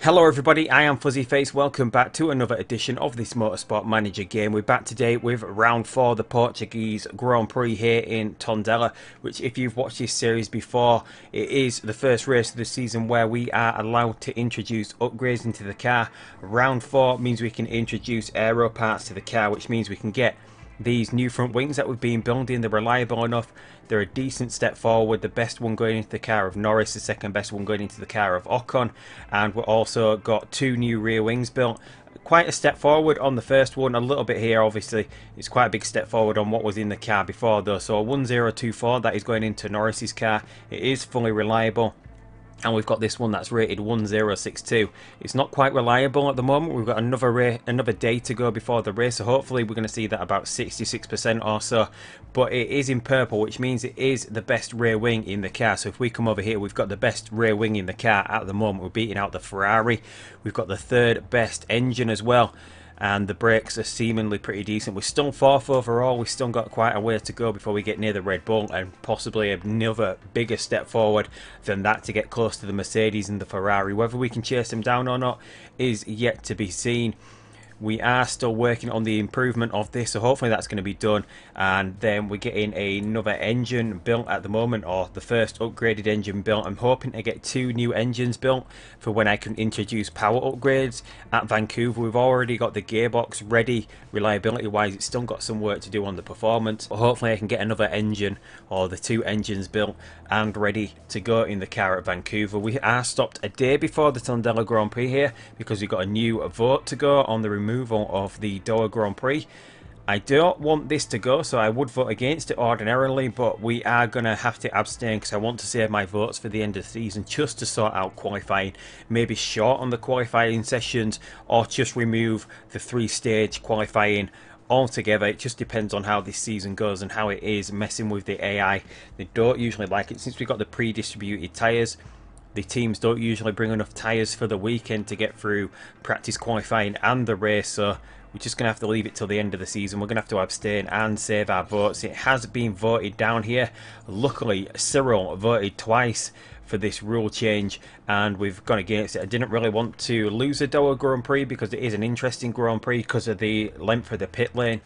Hello everybody, I am Fuzzy Face. Welcome back to another edition of this Motorsport Manager game. We're back today with round 4, the Portuguese Grand Prix here in Tondela, which if you've watched this series before, it is the first race of the season where we are allowed to introduce upgrades into the car. Round 4 means we can introduce aero parts to the car, which means we can get these new front wings that we've been building. They're reliable enough. They're a decent step forward. The best one going into the car of Norris, the second best one going into the car of Ocon. And we've also got 2 new rear wings built. Quite a step forward on the first one, a little bit here obviously. It's quite a big step forward on what was in the car before though. So 1024, that is going into Norris's car. It is fully reliable. And we've got this one that's rated 1062. It's not quite reliable at the moment. We've got another day to go before the race, so hopefully we're going to see that about 66% or so. But it is in purple, which means it is the best rear wing in the car. So if we come over here, we've got the best rear wing in the car at the moment. We're beating out the Ferrari. We've got the third best engine as well. And the brakes are seemingly pretty decent. We're still 4th overall. We've still got quite a way to go before we get near the Red Bull, and possibly another bigger step forward than that to get close to the Mercedes and the Ferrari. Whether we can chase them down or not is yet to be seen. We are still working on the improvement of this, so hopefully that's going to be done. And then we're getting another engine built at the moment, or the first upgraded engine built. I'm hoping to get 2 new engines built for when I can introduce power upgrades at Vancouver. We've already got the gearbox ready, reliability wise. It's still got some work to do on the performance, but hopefully I can get another engine or the 2 engines built and ready to go in the car at Vancouver. We are stopped a day before the Tondela Grand Prix here because we've got a new vote to go on the removal of the Doha Grand Prix. I don't want this to go, so I would vote against it ordinarily, but we are going to have to abstain because I want to save my votes for the end of the season, just to sort out qualifying. Maybe short on the qualifying sessions, or just remove the 3-stage qualifying altogether. It just depends on how this season goes and how it is messing with the AI. They don't usually like it. Since we've got the pre-distributed tyres, the teams don't usually bring enough tyres for the weekend to get through practice qualifying and the race, so we're just going to have to leave it till the end of the season. We're going to have to abstain and save our votes. It has been voted down here. Luckily, Cyril voted twice for this rule change, and we've gone against it. I didn't really want to lose the Doha Grand Prix because it is an interesting Grand Prix because of the length of the pit lane.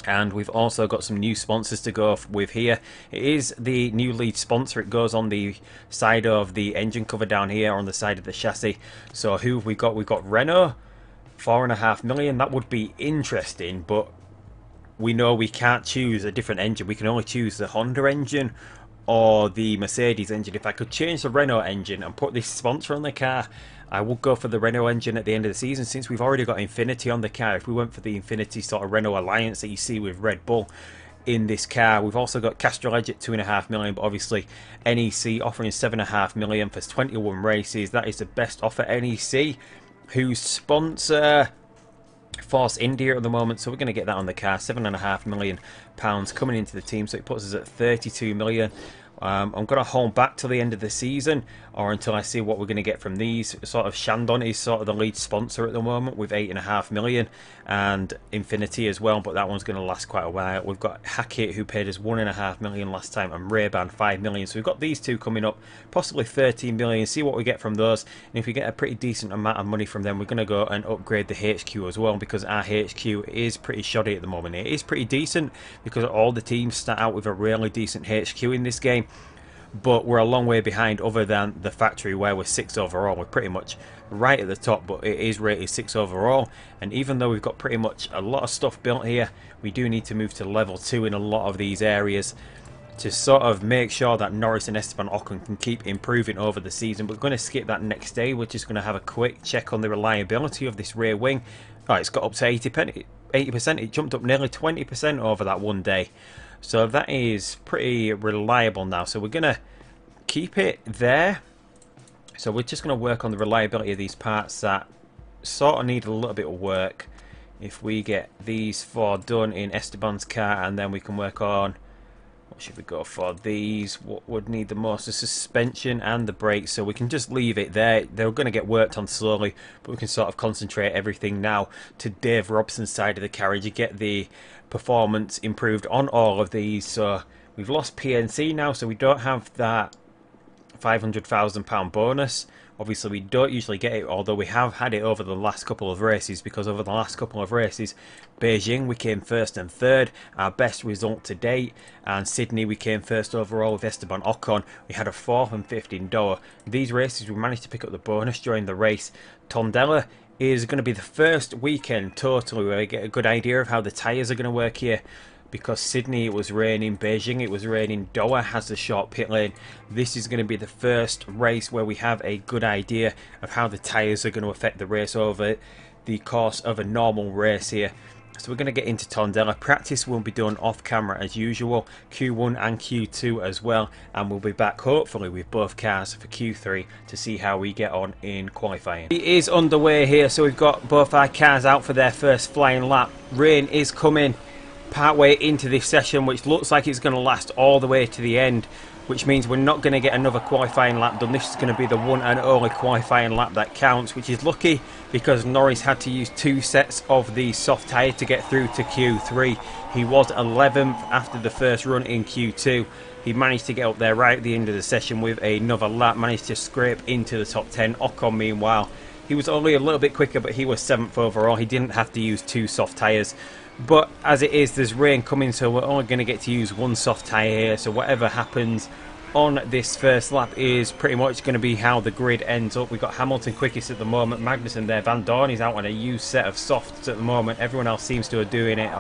And we've also got some new sponsors to go with here. It is the new lead sponsor. It goes on the side of the engine cover down here, on the side of the chassis. So who have we got? We've got Renault, 4.5 million. That would be interesting, but we know we can't choose a different engine. We can only choose the Honda engine or the Mercedes engine. If I could change the Renault engine and put this sponsor on the car, I would go for the Renault engine at the end of the season, since we've already got Infinity on the car. If we went for the Infinity sort of Renault alliance that you see with Red Bull in this car. We've also got Castrol Edge at 2.5 million, but obviously NEC offering 7.5 million for 21 races. That is the best offer. NEC, whose sponsor Force India at the moment, so we're going to get that on the car. 7.5 million pounds coming into the team, so it puts us at 32 million. I'm going to hold back till the end of the season, or until I see what we're going to get from these. Sort of Shandon is sort of the lead sponsor at the moment with 8.5 million, and Infinity as well, but that one's going to last quite a while. We've got Hackett, who paid us 1.5 million last time, and Ray-Ban 5 million. So we've got these two coming up, possibly 13 million. See what we get from those, and if we get a pretty decent amount of money from them, we're going to go and upgrade the HQ as well, because our HQ is pretty shoddy at the moment. It is pretty decent because all the teams start out with a really decent HQ in this game, but we're a long way behind other than the factory, where we're 6th overall. We're pretty much right at the top, but it is rated 6th overall. And even though we've got pretty much a lot of stuff built here, we do need to move to level 2 in a lot of these areas to sort of make sure that Norris and Esteban Ocon can keep improving over the season. We're going to skip that next day. We're just going to have a quick check on the reliability of this rear wing. Oh, it's got up to 80%. It jumped up nearly 20% over that one day. So that is pretty reliable now. So we're going to keep it there. So we're just going to work on the reliability of these parts that sort of need a little bit of work. If we get these 4 done in Esteban's car, and then we can work on, what should we go for? These, what would need the most? The suspension and the brakes. So we can just leave it there. They're going to get worked on slowly, but we can sort of concentrate everything now to Dave Robson's side of the carriage to get the performance improved on all of these. So we've lost PNC now, so we don't have that £500,000 bonus, Obviously we don't usually get it, although we have had it over the last couple of races, because over the last couple of races, Beijing we came first and third, our best result to date, and Sydney we came first overall with Esteban Ocon. We had a fourth and fifth in Doha. These races we managed to pick up the bonus during the race. Tondela is going to be the first weekend totally where we get a good idea of how the tyres are going to work here, because Sydney it was raining, Beijing it was raining, Doha has the short pit lane. This is going to be the first race where we have a good idea of how the tyres are going to affect the race over the course of a normal race here. So we're going to get into Tondela. Practice will be done off camera as usual, Q1 and Q2 as well, and we'll be back hopefully with both cars for Q3 to see how we get on in qualifying. It is underway here, so we've got both our cars out for their first flying lap. Rain is coming partway into this session, which looks like it's going to last all the way to the end, which means we're not going to get another qualifying lap done. This is going to be the one and only qualifying lap that counts, which is lucky because Norris had to use 2 sets of the soft tyre to get through to Q3. He was 11th after the first run in Q2. He managed to get up there right at the end of the session with another lap, managed to scrape into the top 10. Ocon, meanwhile, he was only a little bit quicker, but he was 7th overall. He didn't have to use 2 soft tyres. But as it is, there's rain coming, so we're only going to get to use 1 soft tyre here. So whatever happens on this first lap is pretty much going to be how the grid ends up. We've got Hamilton quickest at the moment, Magnussen there, Van Dorn is out on a used set of softs at the moment. Everyone else seems to be doing it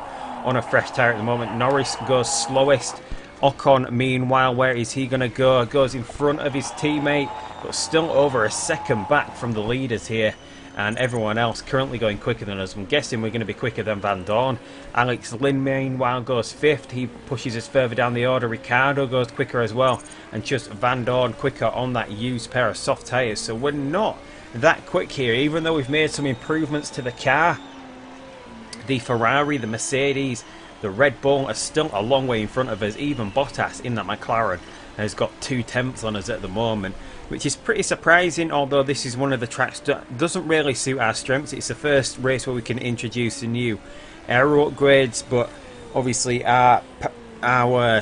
on a fresh tyre at the moment. Norris goes slowest. Ocon, meanwhile, where is he going to go? Goes in front of his teammate, but still over a second back from the leaders here. And everyone else currently going quicker than us. I'm guessing we're going to be quicker than Van Dorn. Alex Lynn, meanwhile, goes 5th. He pushes us further down the order. Ricciardo goes quicker as well. And just Van Dorn quicker on that used pair of soft tyres. So we're not that quick here, even though we've made some improvements to the car. The Ferrari, the Mercedes, the Red Bull are still a long way in front of us. Even Bottas in that McLaren has got 2/10 on us at the moment, which is pretty surprising, although this is one of the tracks that doesn't really suit our strengths. It's the first race where we can introduce the new aero upgrades, but obviously our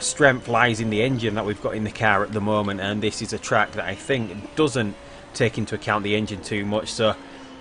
strength lies in the engine that we've got in the car at the moment, and this is a track that I think doesn't take into account the engine too much. So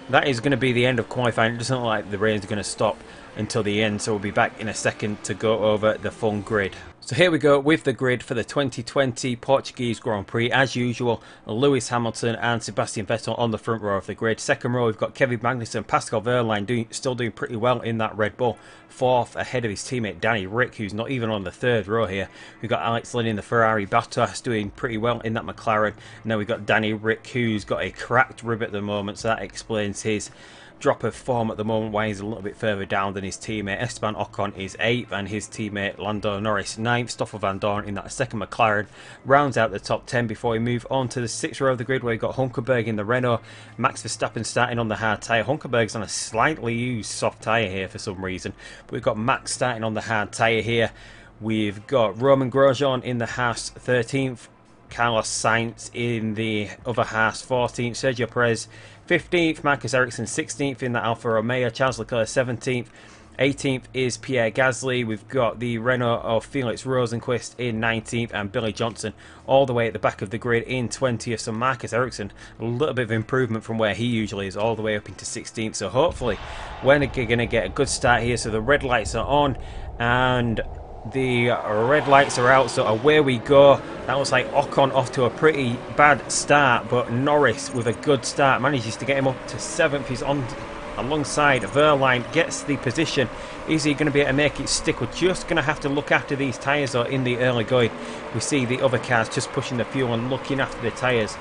that is going to be the end of qualifying. It doesn't look like the rain's going to stop until the end, so we'll be back in a second to go over the fun grid. So here we go with the grid for the 2020 Portuguese Grand Prix. As usual, Lewis Hamilton and Sebastian Vettel on the front row of the grid. Second row, we've got Kevin Magnussen, Pascal Wehrlein still doing pretty well in that Red Bull. 4th ahead of his teammate Danny Rick, who's not even on the 3rd row here. We've got Alex Lynn in the Ferrari, Bottas doing pretty well in that McLaren. Now we've got Danny Rick, who's got a cracked rib at the moment, so that explains his drop of form at the moment, why he's a little bit further down than his teammate. Esteban Ocon is 8th and his teammate Lando Norris 9th. Stoffel Van Dorn in that second McLaren rounds out the top 10 before we move on to the 6th row of the grid, where we've got Hulkenberg in the Renault, Max Verstappen starting on the hard tyre. Hulkenberg's on a slightly used soft tyre here for some reason, but we've got Max starting on the hard tyre here. We've got Roman Grosjean in the Haas 13th, Carlos Sainz in the other Haas 14th, Sergio Perez 15th, Marcus Ericsson 16th in the Alfa Romeo, Charles Leclerc 17th, 18th is Pierre Gasly. We've got the Renault of Felix Rosenqvist in 19th and Billy Johnson all the way at the back of the grid in 20th. So Marcus Ericsson, a little bit of improvement from where he usually is, all the way up into 16th. So hopefully we're going to get a good start here. So the red lights are on and the red lights are out, so away we go. That looks like Ocon off to a pretty bad start, but Norris with a good start manages to get him up to 7th. He's on alongside Wehrlein, gets the position. Is he going to be able to make it stick? We're just going to have to look after these tyres though in the early going. We see the other cars just pushing the fuel and looking after the tyres,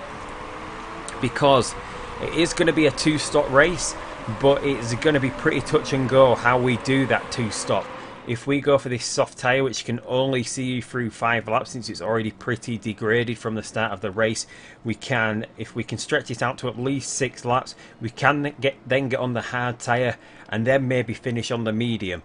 because it is going to be a 2-stop race, but it's going to be pretty touch and go how we do that 2-stop. If we go for this soft tyre, which can only see you through 5 laps since it's already pretty degraded from the start of the race, we can, if we can stretch it out to at least 6 laps, we can then get on the hard tyre and then maybe finish on the medium.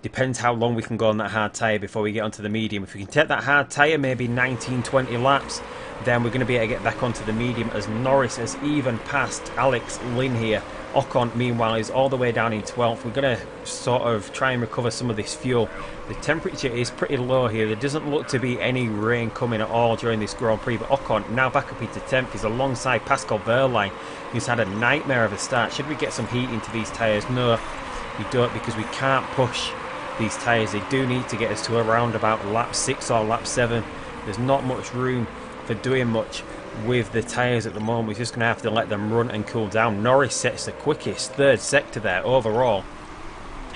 Depends how long we can go on that hard tyre before we get onto the medium. If we can take that hard tyre, maybe 19-20 laps, then we're going to be able to get back onto the medium, as Norris has even passed Alex Lynn here. Ocon, meanwhile, is all the way down in 12th. We're going to sort of try and recover some of this fuel. The temperature is pretty low here. There doesn't look to be any rain coming at all during this Grand Prix. But Ocon, now back up into 10th, is alongside Pascal Wehrlein, who's had a nightmare of a start. Should we get some heat into these tyres? No, we don't, because we can't push these tyres. They do need to get us to around about lap 6 or lap 7. There's not much room for doing much with the tyres at the moment. We're just going to have to let them run and cool down. Norris sets the quickest third sector there overall.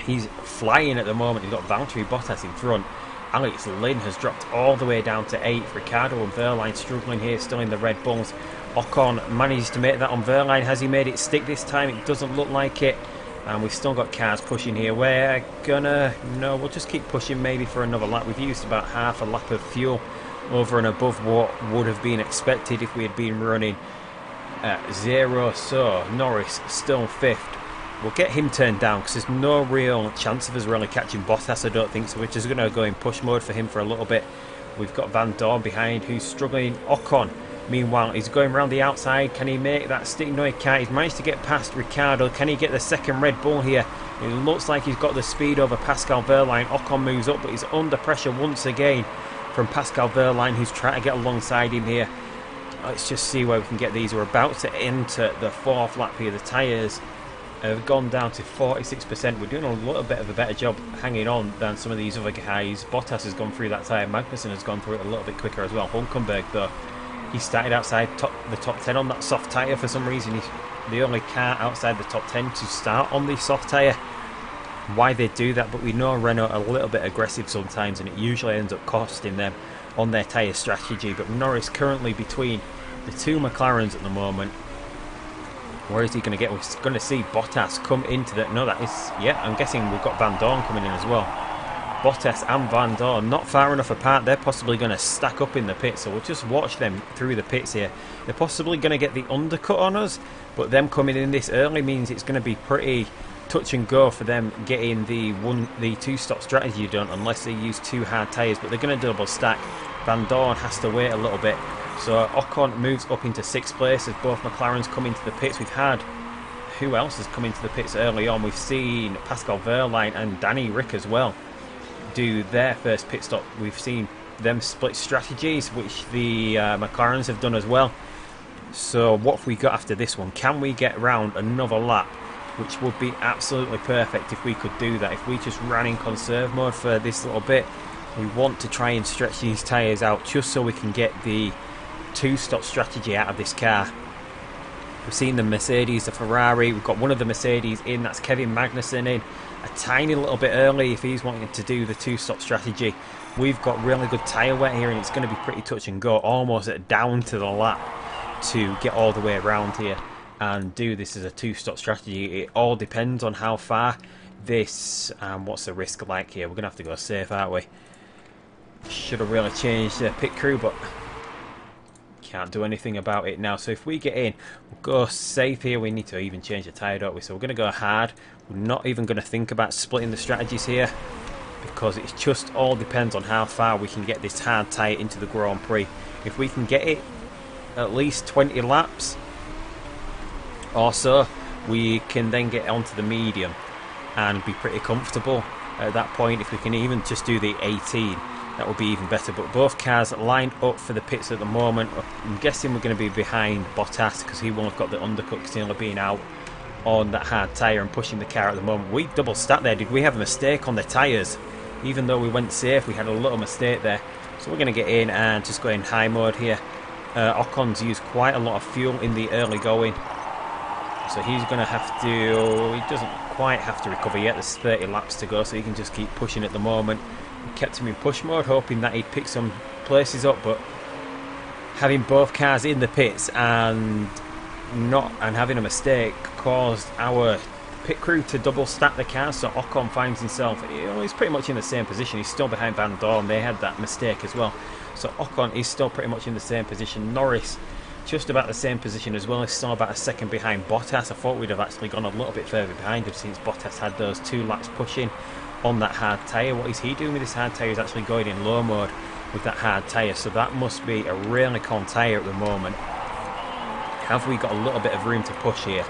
He's flying at the moment. He's got Valtteri Bottas in front. Alex Lynn has dropped all the way down to 8th. Ricciardo and Wehrlein struggling here, still in the Red Bulls. Ocon manages to make that on Wehrlein. Has he made it stick this time? It doesn't look like it. And we've still got cars pushing here. We're gonna... No, we'll just keep pushing maybe for another lap. We've used about half a lap of fuel over and above what would have been expected if we had been running at 0. So Norris still 5th. We'll get him turned down because there's no real chance of us really catching Bottas, I don't think. So we're just going to go in push mode for him for a little bit. We've got Van Dorn behind who's struggling. Ocon, meanwhile, he's going around the outside. Can he make that stick? No, he can't. He's managed to get past Ricciardo. Can he get the second Red Bull here? It looks like he's got the speed over Pascal Wehrlein. Ocon moves up, but he's under pressure once again from Pascal Wehrlein, who's trying to get alongside him here. Let's just see where we can get these. We're about to enter the 4th lap here. The tyres have gone down to 46%. We're doing a little bit of a better job hanging on than some of these other guys. Bottas has gone through that tyre. Magnussen has gone through it a little bit quicker as well. Hulkenberg, though, he started outside the top 10 on that soft tyre for some reason. He's the only car outside the top 10 to start on the soft tyre. Why they do that, but we know Renault are a little bit aggressive sometimes, and it usually ends up costing them on their tyre strategy. But Norris currently between the two McLarens at the moment. Where is he going to get? We're going to see Bottas come into the... No, that is... Yeah, I'm guessing we've got Van Dorn coming in as well. Bottas and Van Dorn not far enough apart. They're possibly going to stack up in the pits, so we'll just watch them through the pits here. They're possibly going to get the undercut on us, but them coming in this early means it's going to be pretty touch and go for them getting the two-stop strategy done, unless they use 2 hard tyres. But they're going to double stack. Van Dorn has to wait a little bit. So Ocon moves up into 6th place as both McLarens come into the pits. We've had... Who else has come into the pits early on? We've seen Pascal Wehrlein and Danny Rick as well do their first pit stop. We've seen them split strategies, which the McLarens have done as well. So what have we got after this one? Can we get round another lap? Which would be absolutely perfect if we could do that. If we just ran in conserve mode for this little bit. We want to try and stretch these tyres out just so we can get the two-stop strategy out of this car. We've seen the Mercedes, the Ferrari. We've got one of the Mercedes in. That's Kevin Magnussen in a tiny little bit early if he's wanting to do the two-stop strategy. We've got really good tyre wear here, and it's going to be pretty touch and go, almost down to the lap to get all the way around here and do this as a two-stop strategy. It all depends on how far this... what's the risk like here? We're going to have to go safe, aren't we? Should have really changed the pit crew, but can't do anything about it now. So if we get in, we'll go safe here. We need to even change the tyre, don't we? So we're going to go hard. We're not even going to think about splitting the strategies here, because it just all depends on how far we can get this hard tyre into the Grand Prix. If we can get it at least 20 laps or so, we can then get onto the medium and be pretty comfortable at that point. If we can even just do the 18, that would be even better. But both cars lined up for the pits at the moment. I'm guessing we're going to be behind Bottas because he won't have got the undercut because he'll have been out on that hard tyre and pushing the car at the moment. We double stacked there. Did we have a mistake on the tyres? Even though we went safe, we had a little mistake there. So we're going to get in and just go in high mode here. Ocon's used quite a lot of fuel in the early going, so he's going to have to... He doesn't quite have to recover yet. There's 30 laps to go, so he can just keep pushing at the moment. We kept him in push mode, hoping that he'd pick some places up, but having both cars in the pits and having a mistake caused our pit crew to double stack the cars. So Ocon finds himself... he's pretty much in the same position. He's still behind Van Dorn. They had that mistake as well. So Ocon is still pretty much in the same position. Norris just about the same position as well. He's still about a second behind Bottas. I thought we'd have actually gone a little bit further behind him since Bottas had those 2 laps pushing. on that hard tyre. What is he doing with this hard tyre? He's actually going in low mode with that hard tyre, so that must be a really con tyre at the moment. Have we got a little bit of room to push here,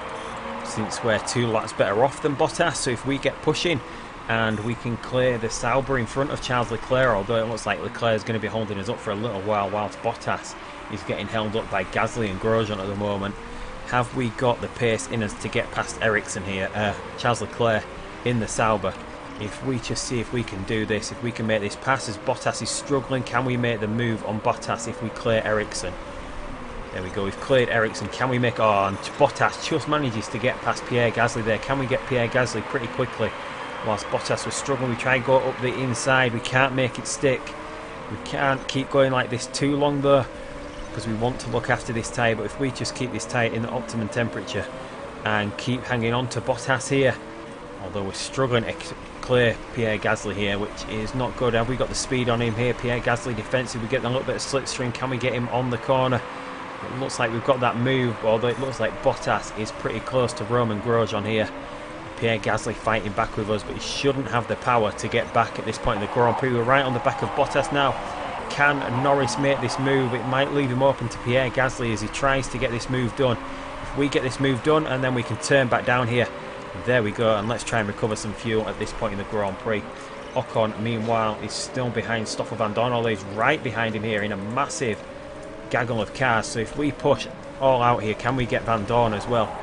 since we're 2 laps better off than Bottas? So if we get pushing and we can clear the Sauber in front of Charles Leclerc, although it looks like Leclerc is going to be holding us up for a little while whilst Bottas is getting held up by Gasly and Grosjean at the moment. Have we got the pace in us to get past Ericsson here, Charles Leclerc in the Sauber? If we just see if we can do this, if we can make this pass as Bottas is struggling, can we make the move on Bottas if we clear Ericsson? There we go, we've cleared Ericsson. Can we make... Oh, and Bottas just manages to get past Pierre Gasly there. Can we get Pierre Gasly pretty quickly? Whilst Bottas was struggling, we try and go up the inside. We can't make it stick. We can't keep going like this too long though, because we want to look after this tyre. But if we just keep this tyre in the optimum temperature and keep hanging on to Bottas here, although we're struggling to clear Pierre Gasly here, which is not good. Have we got the speed on him here? Pierre Gasly defensive. We get a little bit of slipstream. Can we get him on the corner? It looks like we've got that move, although it looks like Bottas is pretty close to Romain Grosjean here. Pierre Gasly fighting back with us, but he shouldn't have the power to get back at this point in the Grand Prix. We're right on the back of Bottas now. Can Norris make this move? It might leave him open to Pierre Gasly as he tries to get this move done. If we get this move done, and then we can turn back down here. There we go, and let's try and recover some fuel at this point in the Grand Prix. Ocon, meanwhile, is still behind Stoffel Van Dorn, although he's right behind him here in a massive gaggle of cars. So if we push all out here, can we get Van Dorn as well?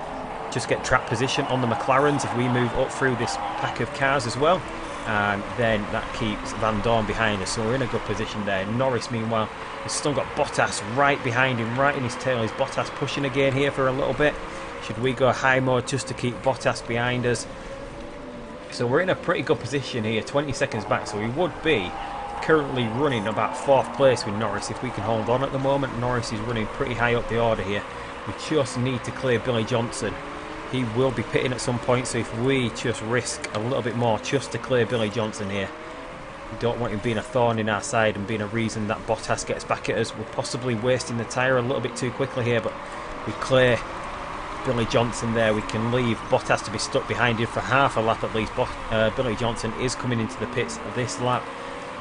Just get track position on the McLarens if we move up through this pack of cars as well, and then that keeps Van Dorn behind us, so we're in a good position there. Norris meanwhile has still got Bottas right behind him, right in his tail. Is Bottas pushing again here for a little bit? Should we go high mode just to keep Bottas behind us? So we're in a pretty good position here, 20 seconds back, so we would be currently running about 4th place with Norris if we can hold on at the moment. Norris is running pretty high up the order here. We just need to clear Billy Johnson. He will be pitting at some point, so if we just risk a little bit more just to clear Billy Johnson here, we don't want him being a thorn in our side and being a reason that Bottas gets back at us. We're possibly wasting the tyre a little bit too quickly here, but we clear Billy Johnson there. We can leave Bottas to be stuck behind him for half a lap at least. Billy Johnson is coming into the pits this lap.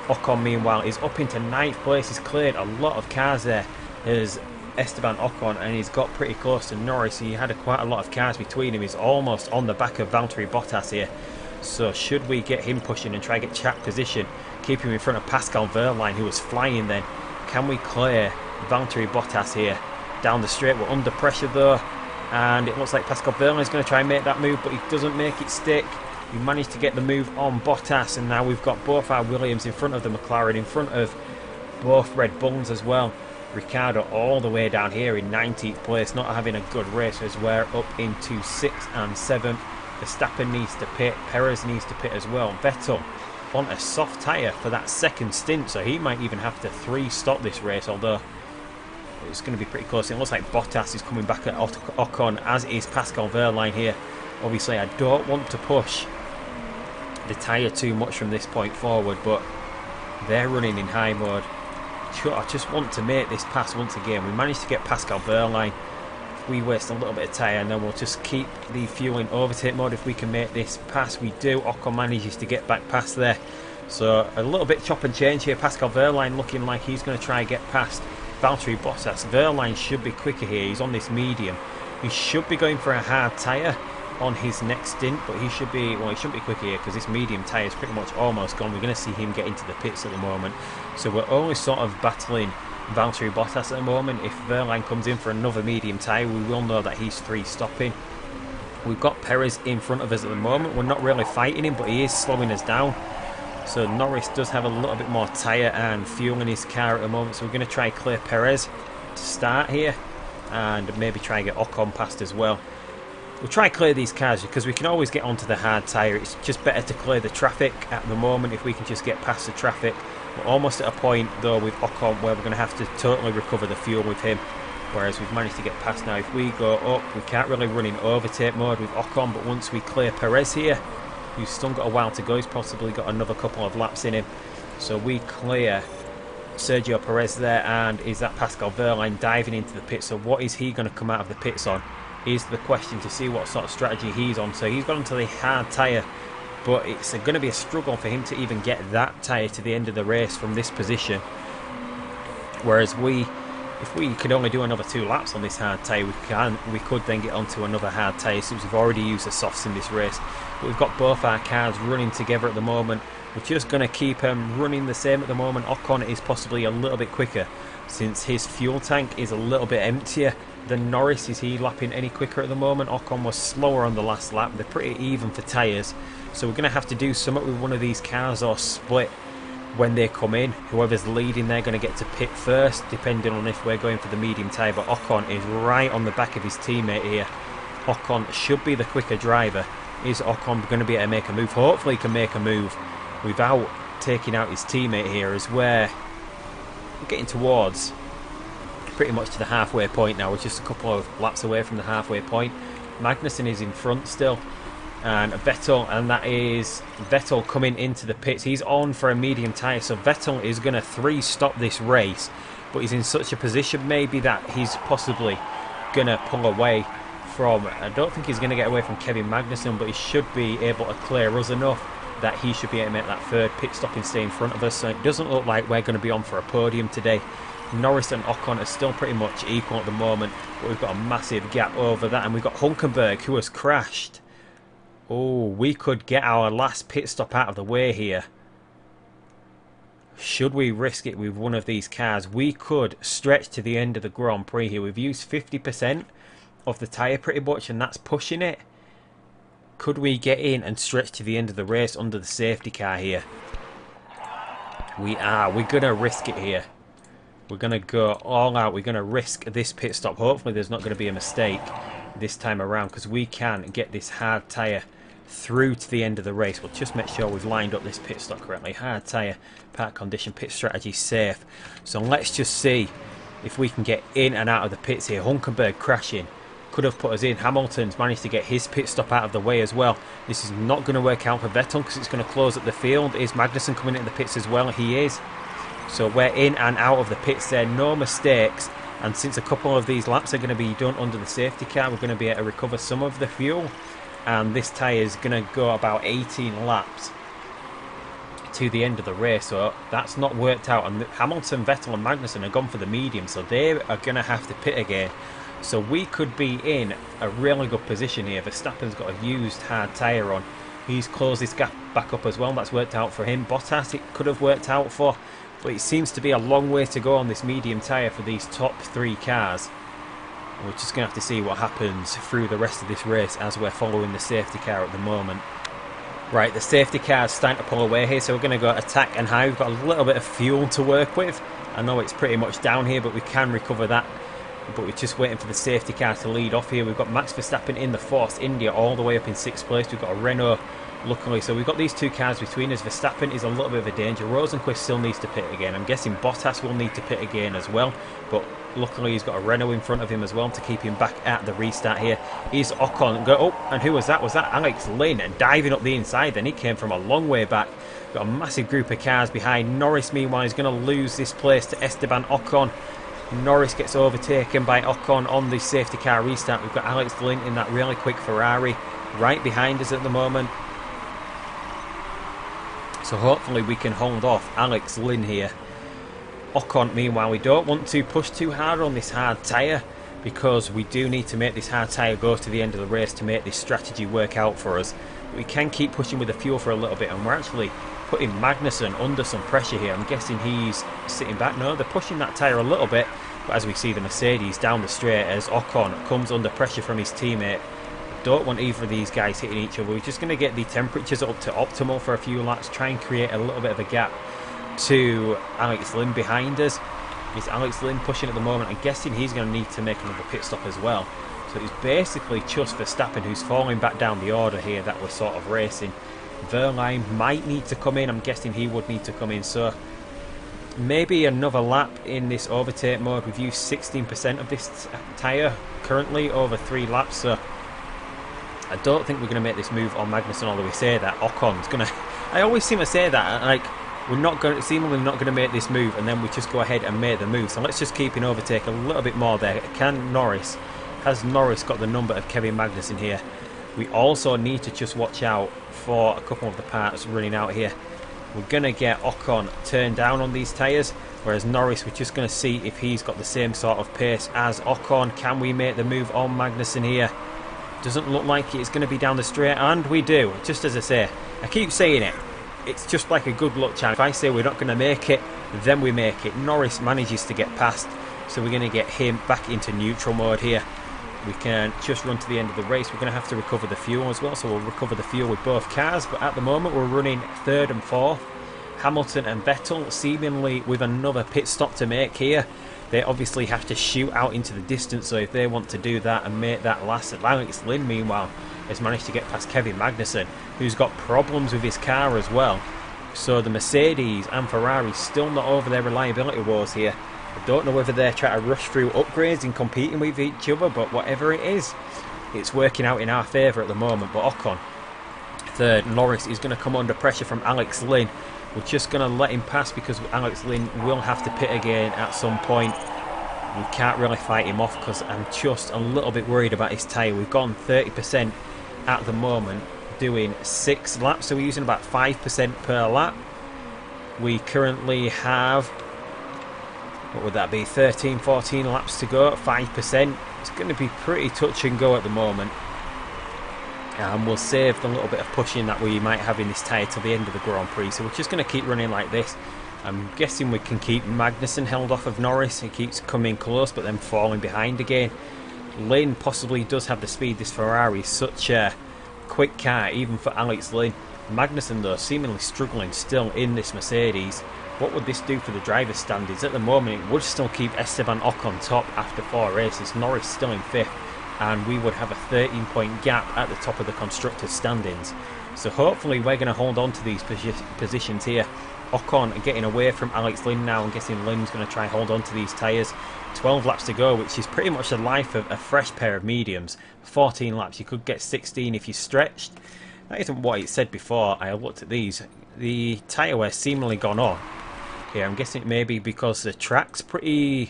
Ocon meanwhile is up into 9th place. He's cleared a lot of cars there as Esteban Ocon, and he's got pretty close to Norris. He had quite a lot of cars between him. He's almost on the back of Valtteri Bottas here. So should we get him pushing and try to get track position, keep him in front of Pascal Wehrlein, who was flying then? Can we clear Valtteri Bottas here down the straight? We're under pressure though, and it looks like Pascal Wehrlein is going to try and make that move, but he doesn't make it stick. We managed to get the move on Bottas, and now we've got both our Williams in front of the McLaren, in front of both Red Bulls as well. Ricciardo all the way down here in 19th place, not having a good race as we're up into 6th and 7th. Verstappen needs to pit, Perez needs to pit as well. Vettel on a soft tyre for that 2nd stint, so he might even have to 3-stop this race, although it's going to be pretty close. It looks like Bottas is coming back at Ocon, as is Pascal Wehrlein here. Obviously I don't want to push the tyre too much from this point forward, but they're running in high mode. I just want to make this pass once again. We managed to get Pascal Wehrlein. We waste a little bit of tyre, and then we'll just keep the fuel in overtake mode if we can make this pass. We do. Ocon manages to get back past there. So a little bit chop and change here. Pascal Wehrlein looking like he's going to try and get past Valtteri Bottas. Wehrlein should be quicker here. He's on this medium. He should be going for a hard tyre on his next stint, but he should be, well, he shouldn't be quick here because this medium tyre is pretty much almost gone. We're going to see him get into the pits at the moment, so we're only sort of battling Valtteri Bottas at the moment. If Wehrlein comes in for another medium tyre, we will know that he's 3-stopping. We've got Perez in front of us at the moment. We're not really fighting him, but he is slowing us down. So Norris does have a little bit more tyre and fuel in his car at the moment, so we're going to try and clear Perez to start here, and maybe try and get Ocon past as well. We'll try and clear these cars because we can always get onto the hard tyre. It's just better to clear the traffic at the moment if we can just get past the traffic. We're almost at a point though with Ocon where we're going to have to totally recover the fuel with him, whereas we've managed to get past now. If we go up, we can't really run in overtake mode with Ocon, but once we clear Perez here, who's still got a while to go, he's possibly got another couple of laps in him. So we clear Sergio Perez there, and is that Pascal Wehrlein diving into the pit? So what is he going to come out of the pits on is the question, to see what sort of strategy he's on. So he's gone onto the hard tyre but it's going to be a struggle for him to even get that tyre to the end of the race from this position. Whereas if we could only do another 2 laps on this hard tyre, we could then get onto another hard tyre, since we've already used the softs in this race. But we've got both our cars running together at the moment. We're just going to keep them running the same at the moment. Ocon is possibly a little bit quicker, since his fuel tank is a little bit emptier than Norris. Is he lapping any quicker at the moment? Ocon was slower on the last lap. They're pretty even for tyres, so we're going to have to do something with one of these cars or split when they come in. Whoever's leading, they're going to get to pit first, depending on if we're going for the medium tyre. But Ocon is right on the back of his teammate here. Ocon should be the quicker driver. Is Ocon going to be able to make a move? Hopefully he can make a move without taking out his teammate here, as we're getting towards pretty much to the halfway point now. We're just a couple of laps away from the halfway point. Magnussen is in front still, and Vettel, and that is Vettel coming into the pits. He's on for a medium tyre, so Vettel is going to 3-stop this race, but he's in such a position maybe that he's possibly going to pull away from, I don't think he's going to get away from Kevin Magnussen, but he should be able to clear us enough that he should be able to make that 3rd pit stop and stay in front of us. So it doesn't look like we're going to be on for a podium today. Norris and Ocon are still pretty much equal at the moment, but we've got a massive gap over that, and we've got Hulkenberg, who has crashed. Oh, we could get our last pit stop out of the way here. Should we risk it with one of these cars? We could stretch to the end of the Grand Prix here. We've used 50% of the tyre pretty much, and that's pushing it. Could we get in and stretch to the end of the race under the safety car here? We are. We're going to risk it here. We're going to go all out. We're going to risk this pit stop. Hopefully there's not going to be a mistake this time around, because we can get this hard tyre through to the end of the race. We'll just make sure we've lined up this pit stop correctly. Hard tyre, park condition, pit strategy, safe. So let's just see if we can get in and out of the pits here. Hulkenberg crashing could have put us in. Hamilton's managed to get his pit stop out of the way as well. This is not going to work out for Vettel, because it's going to close up the field. Is Magnussen coming into the pits as well? He is. So we're in and out of the pits there, no mistakes. And since a couple of these laps are going to be done under the safety car, we're going to be able to recover some of the fuel. And this tyre is going to go about 18 laps to the end of the race. So that's not worked out. And Hamilton, Vettel and Magnussen are gone for the medium, so they are going to have to pit again. So we could be in a really good position here. Verstappen's got a used hard tyre on. He's closed this gap back up as well. That's worked out for him. Bottas it could have worked out for, but it seems to be a long way to go on this medium tyre for these top 3 cars. We're just going to have to see what happens through the rest of this race as we're following the safety car at the moment. Right, the safety car is starting to pull away here, so we're going to go attack and high. We've got a little bit of fuel to work with. I know it's pretty much down here, but we can recover that. But we're just waiting for the safety car to lead off here. We've got Max Verstappen in the Force India all the way up in 6th place. We've got a Renault, luckily. So we've got these 2 cars between us. Verstappen is a little bit of a danger. Rosenquist still needs to pit again. I'm guessing Bottas will need to pit again as well. But luckily he's got a Renault in front of him as well to keep him back at the restart here. Is Ocon. Oh, and who was that? Was that Alex Lynn? And diving up the inside then. He came from a long way back. Got a massive group of cars behind. Norris, meanwhile, is going to lose this place to Esteban Ocon. Norris gets overtaken by Ocon on the safety car restart. We've got Alex Lynn in that really quick Ferrari right behind us at the moment. So hopefully we can hold off Alex Lynn here. Ocon, meanwhile, we don't want to push too hard on this hard tyre, because we do need to make this hard tyre go to the end of the race to make this strategy work out for us. We can keep pushing with the fuel for a little bit, and we're actually putting Magnussen under some pressure here. I'm guessing he's sitting back. No, they're pushing that tyre a little bit, but as we see the Mercedes down the straight as Ocon comes under pressure from his teammate. Don't want either of these guys hitting each other. We're just going to get the temperatures up to optimal for a few laps, try and create a little bit of a gap to Alex Lynn behind us. Is Alex Lynn pushing at the moment? I'm guessing he's going to need to make another pit stop as well. So it's basically just Verstappen who's falling back down the order here that we're sort of racing. Verline might need to come in. I'm guessing he would need to come in. So maybe another lap in this overtake mode. We've used 16% of this tyre currently over 3 laps. So I don't think we're going to make this move on Magnussen, although we say that Ocon's going to... I always seem to say that, like, we're not going to, seemingly not going to make this move, and then we just go ahead and make the move. So let's just keep in overtake a little bit more there. Has Norris got the number of Kevin Magnussen here? We also need to just watch out for a couple of the parts running out here. We're going to get Ocon turned down on these tyres, whereas Norris, we're just going to see if he's got the same sort of pace as Ocon. Can we make the move on Magnussen here? Doesn't look like it's going to be down the straight, and we do. Just as I say, I keep saying it, it's just like a good luck chance. If I say we're not going to make it, then we make it. Norris manages to get past, so we're going to get him back into neutral mode here. We can just run to the end of the race. We're going to have to recover the fuel as well, so we'll recover the fuel with both cars, but at the moment we're running 3rd and 4th. Hamilton and Vettel seemingly with another pit stop to make here. They obviously have to shoot out into the distance, so if they want to do that and make that last, Alex Lynn meanwhile has managed to get past Kevin Magnussen, who's got problems with his car as well. So the Mercedes and Ferrari still not over their reliability woes here. I don't know whether they're trying to rush through upgrades and competing with each other, but whatever it is, it's working out in our favour at the moment. But Ocon, 3rd, Norris is going to come under pressure from Alex Lynn. We're just going to let him pass because Alex Lynn will have to pit again at some point. We can't really fight him off because I'm just a little bit worried about his tyre. We've gone 30% at the moment, doing 6 laps, so we're using about 5% per lap. We currently have, what would that be, 13-14 laps to go, 5%. It's going to be pretty touch and go at the moment, and we'll save the little bit of pushing that we might have in this tyre till the end of the Grand Prix. So we're just going to keep running like this. I'm guessing we can keep Magnussen held off of Norris. He keeps coming close but then falling behind again. Lynn possibly does have the speed. This Ferrari is such a quick car even for Alex Lynn. Magnussen though seemingly struggling still in this Mercedes. What would this do for the driver's standings? At the moment it would still keep Esteban Ocon top after 4 races. Norris still in 5th, and we would have a 13-point gap at the top of the constructors standings. So hopefully we're going to hold on to these positions here. Ocon getting away from Alex Lynn now. I'm guessing Lynn's going to try and hold on to these tyres. 12 laps to go, which is pretty much the life of a fresh pair of mediums. 14 laps, you could get 16 if you stretched. That isn't what it said before I looked at these. The tyre wear's seemingly gone on. Okay, I'm guessing it may be because the track's pretty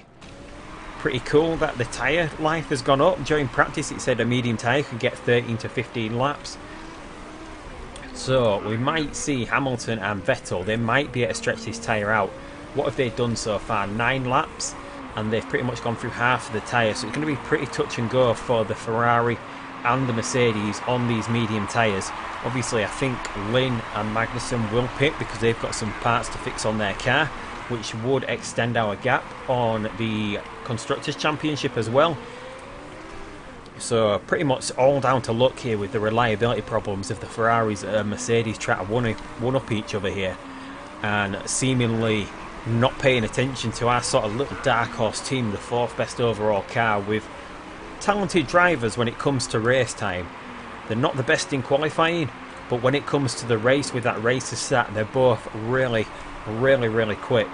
cool that the tyre life has gone up. During practice it said a medium tyre could get 13 to 15 laps. So we might see Hamilton and Vettel, they might be able to stretch this tyre out. What have they done so far? 9 laps, and they've pretty much gone through half of the tyre, so it's going to be pretty touch and go for the Ferrari and the Mercedes on these medium tyres. Obviously I think Lynn and Magnussen will pit because they've got some parts to fix on their car, which would extend our gap on the Constructors' Championship as well. So pretty much all down to luck here with the reliability problems of the Ferraris and Mercedes trying to one up each other here, and seemingly not paying attention to our sort of little dark horse team, the 4th best overall car with talented drivers when it comes to race time. They're not the best in qualifying, but when it comes to the race, with that race set, they're both really quick.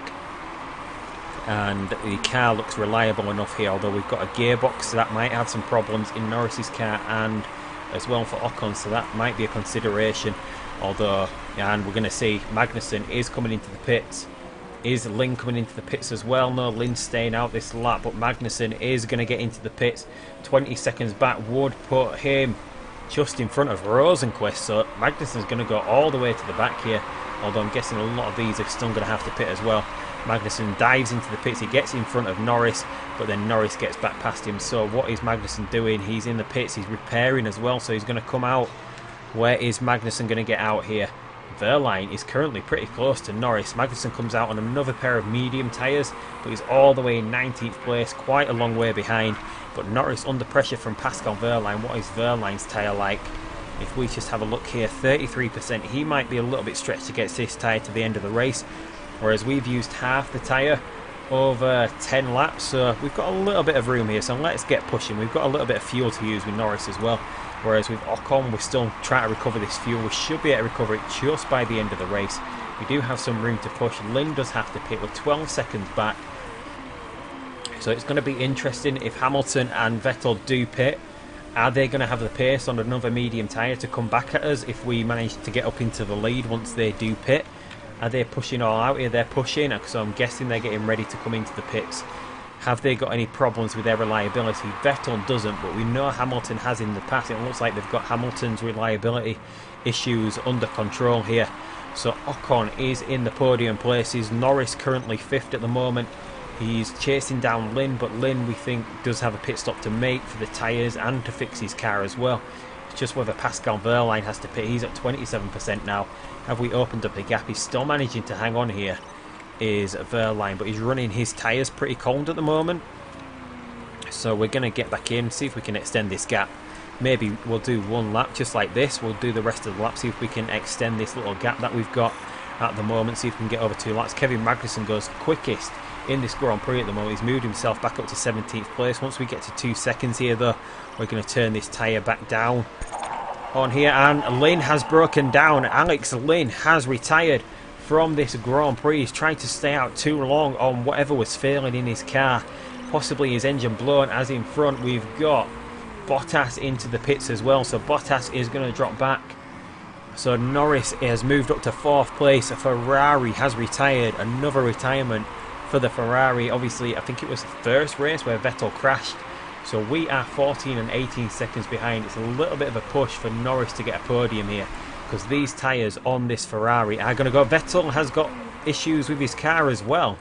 And the car looks reliable enough here, although we've got a gearbox, so that might have some problems in Norris's car and as well for Ocon, so that might be a consideration. Although, and we're going to see Magnussen is coming into the pits. Is Lynn coming into the pits as well? No, Lynn's staying out this lap, but Magnussen is going to get into the pits. 20 seconds back would put him just in front of Rosenquist, so Magnussen's going to go all the way to the back here, although I'm guessing a lot of these are still going to have to pit as well. Magnussen dives into the pits, he gets in front of Norris, but then Norris gets back past him. So what is Magnussen doing? He's in the pits, he's repairing as well, so he's going to come out. Where is Magnussen going to get out here? Verline is currently pretty close to Norris. Magnussen comes out on another pair of medium tyres, but he's all the way in 19th place, quite a long way behind. But Norris under pressure from Pascal Verline. What is Verline's tyre like? If we just have a look here, 33%. He might be a little bit stretched to get this tyre to the end of the race, whereas we've used half the tyre over 10 laps, so we've got a little bit of room here. So let's get pushing. We've got a little bit of fuel to use with Norris as well, whereas with Ocon we're still trying to recover this fuel. We should be able to recover it just by the end of the race. We do have some room to push. Lynn does have to pit with 12 seconds back, so it's going to be interesting if Hamilton and Vettel do pit. Are they going to have the pace on another medium tyre to come back at us if we manage to get up into the lead once they do pit? Are they pushing all out here? They're pushing, so I'm guessing they're getting ready to come into the pits. Have they got any problems with their reliability? Vettel doesn't, but we know Hamilton has in the past. It looks like they've got Hamilton's reliability issues under control here. So Ocon is in the podium places. Norris currently 5th at the moment. He's chasing down Lynn, but Lynn, we think, does have a pit stop to make for the tyres and to fix his car as well. It's just whether Pascal Wehrlein has to pit. He's at 27% now. Have we opened up the gap? He's still managing to hang on here, is Wehrlein, but he's running his tyres pretty cold at the moment. So we're going to get back in, see if we can extend this gap. Maybe we'll do one lap just like this. We'll do the rest of the lap, see if we can extend this little gap that we've got at the moment, see if we can get over 2 laps. Kevin Magnussen goes quickest in this Grand Prix at the moment. He's moved himself back up to 17th place. Once we get to 2 seconds here though, we're going to turn this tyre back down on here, and Lynn has broken down. Alex Lynn has retired from this Grand Prix. He's trying to stay out too long on whatever was failing in his car, possibly his engine blown. As in front we've got Bottas into the pits as well, so Bottas is going to drop back. So Norris has moved up to 4th place. Ferrari has retired. Another retirement for the Ferrari. Obviously, I think it was the first race where Vettel crashed. So we are 14 and 18 seconds behind. It's a little bit of a push for Norris to get a podium here, because these tyres on this Ferrari are going to go. Vettel has got issues with his car as well.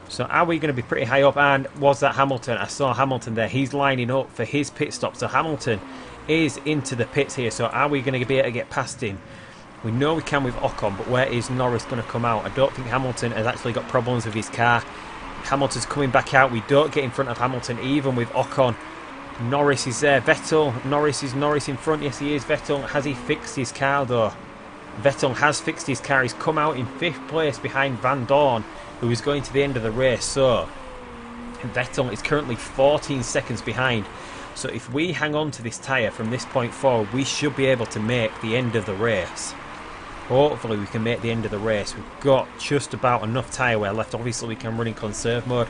So are we going to be pretty high up? And was that Hamilton? I saw Hamilton there. He's lining up for his pit stop. So Hamilton is into the pits here. So are we going to be able to get past him? We know we can with Ocon, but where is Norris going to come out? I don't think Hamilton has actually got problems with his car. Hamilton's coming back out. We don't get in front of Hamilton even with Ocon. Norris is there. Vettel. Norris in front. Yes, he is. Vettel. Has he fixed his car though? Vettel has fixed his car. He's come out in 5th place behind Van Dorn, who is going to the end of the race. So Vettel is currently 14 seconds behind. So if we hang on to this tyre from this point forward, we should be able to make the end of the race. Hopefully we can make the end of the race. We've got just about enough tyre wear left. Obviously we can run in conserve mode.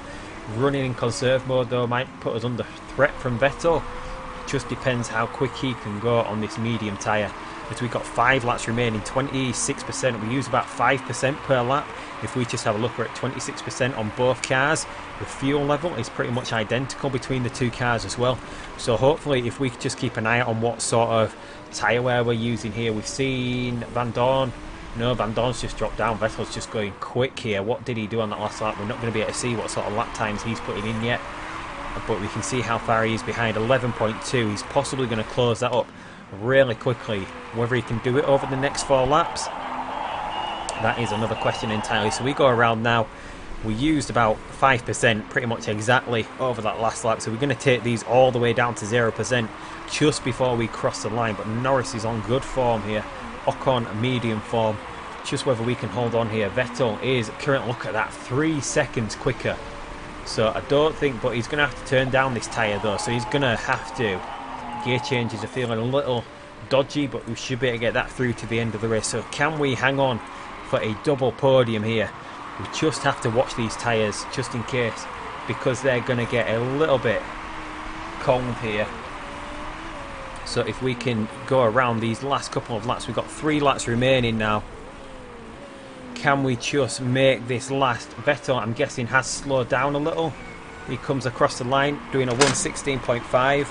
Running in conserve mode though might put us under threat from Vettel. It just depends how quick he can go on this medium tyre. As we've got 5 laps remaining, 26%. We use about 5% per lap. If we just have a look, we're at 26% on both cars. The fuel level is pretty much identical between the 2 cars as well. So hopefully if we just keep an eye out on what sort of tyre wear we're using here. We've seen Van Dorn. No, Van Dorn's just dropped down. Vettel's just going quick here. What did he do on that last lap? We're not going to be able to see what sort of lap times he's putting in yet. But we can see how far he is behind. 11.2. He's possibly going to close that up really quickly. Whether he can do it over the next 4 laps, that is another question entirely. So we go around now. We used about 5%, pretty much exactly, over that last lap. So we're going to take these all the way down to 0% just before we cross the line. But Norris is on good form here. Ocon medium form. Just whether we can hold on here. Vettel is currently, look at that, 3 seconds quicker. So I don't think, but he's going to have to turn down this tyre though. So he's going to have to. Gear changes are feeling a little dodgy, but we should be able to get that through to the end of the race. So can we hang on for a double podium here? We just have to watch these tyres just in case, because they're going to get a little bit cold here. So if we can go around these last couple of laps, we've got 3 laps remaining now. Can we just make this last? Vettel, I'm guessing, has slowed down a little. He comes across the line doing a 1:16.5.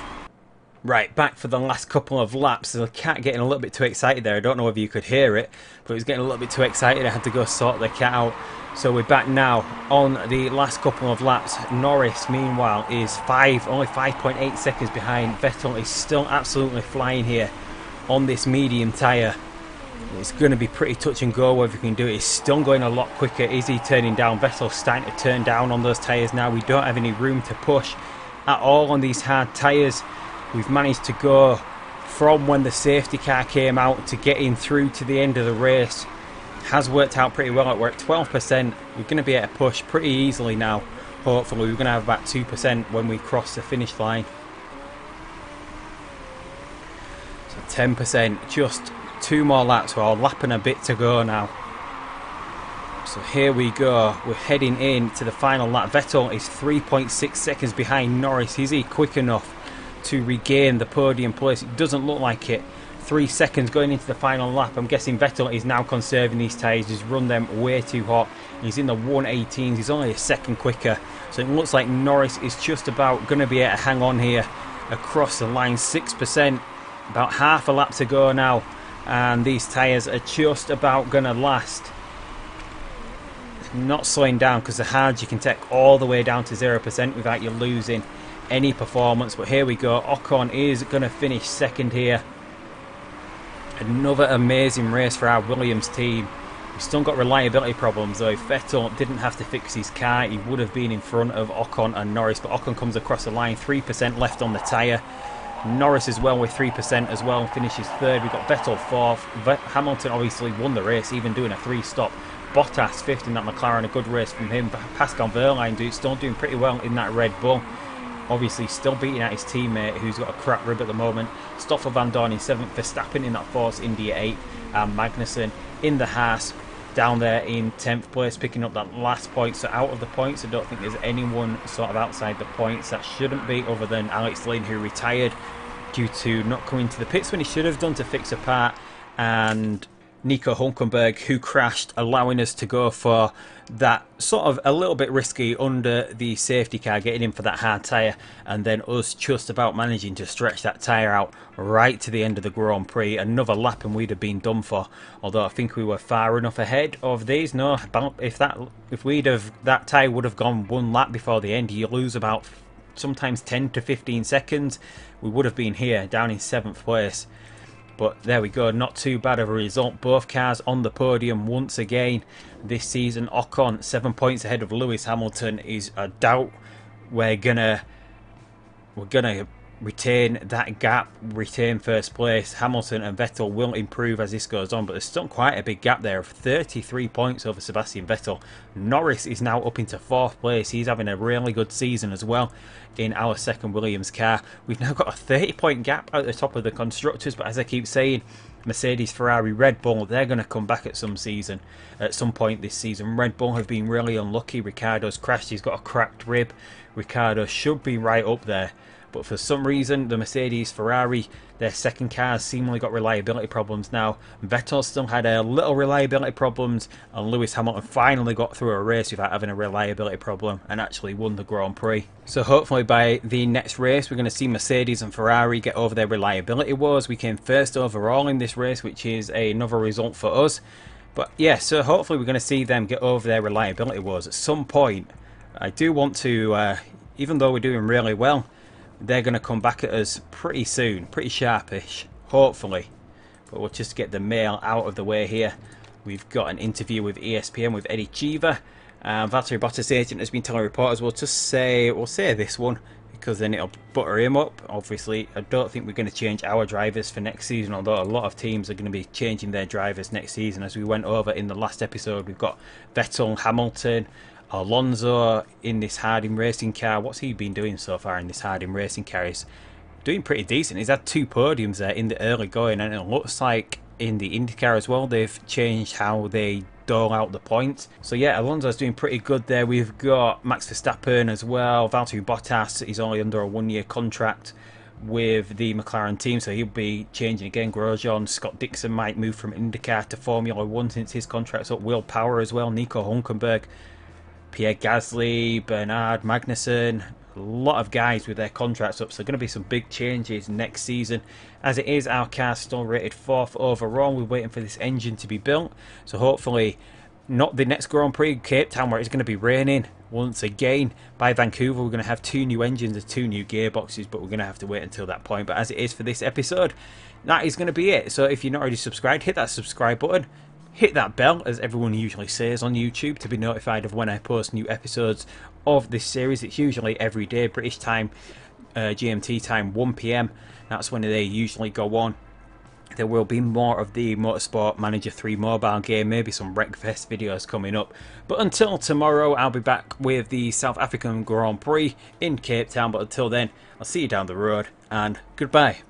Right, back for the last couple of laps. The cat getting a little bit too excited there. I don't know if you could hear it, but he was getting a little bit too excited. I had to go sort the cat out. So we're back now on the last couple of laps. Norris, meanwhile, is only 5.8 seconds behind. Vettel is still absolutely flying here on this medium tyre. It's going to be pretty touch and go whether he can do it. He's still going a lot quicker. Is he turning down? Vettel's starting to turn down on those tyres now. We don't have any room to push at all on these hard tyres. We've managed to go from when the safety car came out to getting through to the end of the race. Has worked out pretty well. We're at 12%. We're going to be able to push pretty easily now. Hopefully we're going to have about 2% when we cross the finish line. So 10%. Just 2 more laps. We're a lap and a bit to go now. So here we go. We're heading in to the final lap. Vettel is 3.6 seconds behind Norris. Is he quick enough to regain the podium place? It doesn't look like it. 3 seconds going into the final lap. I'm guessing Vettel is now conserving these tyres. He's run them way too hot. He's in the 118s. He's only a second quicker. So it looks like Norris is just about going to be able to hang on here across the line. 6%, about half a lap to go now, and these tyres are just about going to last. Not slowing down, because the hards you can take all the way down to 0% without you losing any performance. But here we go, Ocon is going to finish second here. Another amazing race for our Williams team. We've still got reliability problems though. If Vettel didn't have to fix his car, he would have been in front of Ocon and Norris, but Ocon comes across the line, 3% left on the tyre. Norris as well with 3% as well, finishes third. We've got Vettel fourth. Hamilton obviously won the race, even doing a 3-stop. Bottas fifth in that McLaren, a good race from him. Pascal Wehrlein still doing pretty well in that Red Bull. Obviously still beating out his teammate who's got a crap rib at the moment. Stoffel Van Dorn in 7th, Verstappen in that Force India 8th, and Magnussen in the Haas down there in 10th place, picking up that last point. So out of the points, I don't think there's anyone sort of outside the points that shouldn't be, other than Alex Lynn, who retired due to not coming to the pits when he should have done to fix a part, and Nico Hulkenberg, who crashed, allowing us to go for that sort of a little bit risky under the safety car, getting in for that hard tyre, and then us just about managing to stretch that tyre out right to the end of the Grand Prix. Another lap and we'd have been done for, although I think we were far enough ahead of these. No, if that tyre would have gone one lap before the end, you lose about sometimes 10 to 15 seconds. We would have been here down in 7th place. But there we go, not too bad of a result. Both cars on the podium once again this season. Ocon 7 points ahead of Lewis Hamilton. Is a doubt we're gonna retain that gap, retain first place. Hamilton and Vettel will improve as this goes on, but there's still quite a big gap there of 33 points over Sebastian Vettel. Norris is now up into 4th place. He's having a really good season as well in our second Williams car. We've now got a 30-point gap at the top of the constructors, but as I keep saying, Mercedes, Ferrari, Red Bull, they're going to come back at some point this season. Red Bull have been really unlucky. Ricciardo's crashed, he's got a cracked rib. Ricciardo should be right up there, but for some reason the Mercedes, Ferrari, their second cars seemingly got reliability problems now. Vettel still had a little reliability problems, and Lewis Hamilton finally got through a race without having a reliability problem and actually won the Grand Prix. So hopefully by the next race we're going to see Mercedes and Ferrari get over their reliability woes. We came first overall in this race, which is another result for us. But yeah, so hopefully we're going to see them get over their reliability woes at some point. I do want to, even though we're doing really well, they're going to come back at us pretty soon, pretty sharpish, hopefully. But we'll just get the mail out of the way here. We've got an interview with ESPN with Eddie Cheever. Valtteri Bottas' agent has been telling reporters, we'll say this one, because then it'll butter him up. Obviously, I don't think we're going to change our drivers for next season, although a lot of teams are going to be changing their drivers next season. As we went over in the last episode, we've got Vettel, Hamilton, Alonso in this Harding racing car. What's he been doing so far in this Harding racing car? He's doing pretty decent. He's had 2 podiums there in the early going, and it looks like in the Indycar as well they've changed how they dole out the points. So yeah, Alonso's doing pretty good there. We've got Max Verstappen as well. Valtteri Bottas is only under a 1-year contract with the McLaren team, so he'll be changing again. Grosjean, Scott Dixon might move from Indycar to Formula 1 since his contract's up. Will Power as well, Nico Hulkenberg, Pierre Gasly, Bernard, Magnussen, a lot of guys with their contracts up. So going to be some big changes next season. As it is, our car's still rated 4th overall. We're waiting for this engine to be built, so hopefully not the next Grand Prix, Cape Town, where it's going to be raining once again. By Vancouver we're going to have 2 new engines and 2 new gearboxes, but we're going to have to wait until that point. But as it is for this episode, that is going to be it. So if you're not already subscribed, hit that subscribe button. Hit that bell, as everyone usually says on YouTube, to be notified of when I post new episodes of this series. It's usually every day, British time, GMT time, 1 PM. That's when they usually go on. There will be more of the Motorsport Manager 3 mobile game, maybe some Wreckfest videos coming up. But until tomorrow, I'll be back with the South African Grand Prix in Cape Town. But until then, I'll see you down the road, and goodbye.